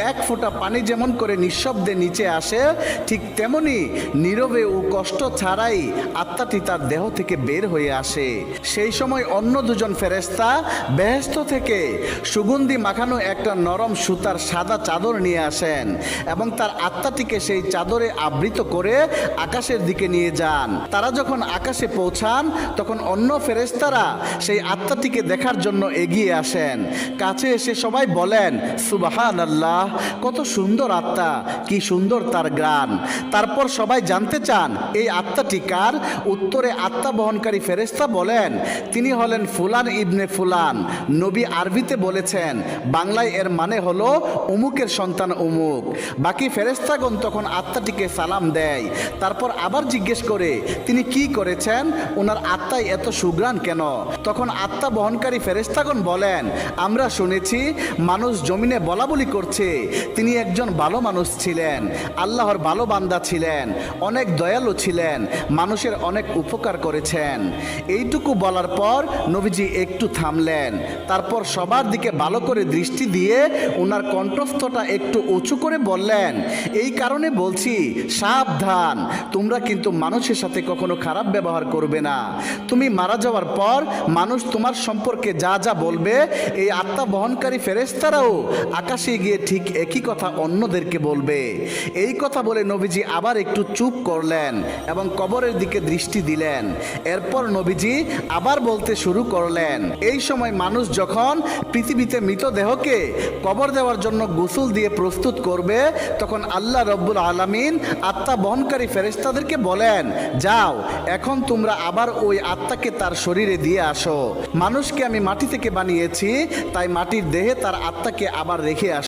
এক ফোঁটা পানি যেমন করে নিঃশব্দে নিচে আসে, ঠিক তেমনি নীরবে ও কষ্ট ছাড়াই আত্মাটি তার দেহ থেকে বের হয়ে আসে। সেই সময় অন্য দুজন ফেরেশতা বেহেশত থেকে সুগন্ধি মাখানো একটা নরম সুতার সাদা চাদর নিয়ে আসেন এবং তার আত্মাটিকে সেই চাদরে আবৃত করে আকাশের দিকে নিয়ে যান। তারা যখন আকাশে পৌঁছান তখন অন্য ফেরেশতারা সেই আত্মাটিকে দেখার জন্য এগিয়ে আসেন। কাছে এসে সবাই বলেন, সুবহানাল্লাহ, কত সুন্দর আত্মা, কি সুন্দর তার ঘ্রাণ। তারপর সবাই জানতে চান এই আত্মাটি কার। উত্তরে আত্মা বহনকারী ফেরেশতা বলেন, তিনি হলেন ফুলান ইবনে ফুলান। নবী আরবিতে বলেছেন, বাংলায় এর মানে হলো অমুকের সন্তান অমুক। বাকি ফেরেশতাগণ তখন আত্মাটিকে সালাম দেয়। তারপর আবার জিজ্ঞেস করে, তিনি কি করেছেন, ওনার আত্মায় এত সুঘ্রাণ কেন? তখন আত্মা বহনকারী ফেরেশতাগণ বলেন, আমরা শুনেছি মানুষ জমিনে বলাবলি করছে তিনি একজন ভালো মানুষ ছিলেন, আল্লাহর ভালো বান্দা ছিলেন, অনেক দয়ালু ছিলেন, মানুষের অনেক উপকার করেছেন। এইটুকু বলার পর নবীজি একটু থামলেন। তারপর সবার দিকে ভালো করে দৃষ্টি দিয়ে ওনার কণ্ঠস্থটা একটু উঁচু করে বললেন, এই কারণে বলছি, সাবধান, তোমরা কিন্তু মানুষের সাথে কখনো খারাপ ব্যবহার করবে না। তুমি মারা যাওয়ার পর মানুষ তোমার সম্পর্কে যা যা বলবে, এই আত্মা বহনকারী ফেরেশতারাও আকাশে গিয়ে ঠিক একই কথা অন্যদেরকে বলবে। এই কথা বলে নবীজি আবার একটু চুপ করলেন এবং কবরের দিকে দৃষ্টি দিলেন। এরপর নবীজি আবার বলতে শুরু করলেন, এই সময় মানুষ যখন পৃথিবীতে মৃতদেহকে কবর দেওয়ার জন্য গোসল দিয়ে প্রস্তুত করবে, তখন আল্লাহ রব্বুল আলামিন আত্মা বহনকারী ফেরেশতাদেরকে বলেন, যাও, এখন তোমরা আবার ওই আত্মাকে তার শরীরে দিয়ে আসো। মানুষকে আমি মাটি থেকে বানিয়েছি, তাই মাটির দেহে তার আত্মাকে আবার রেখে আসো।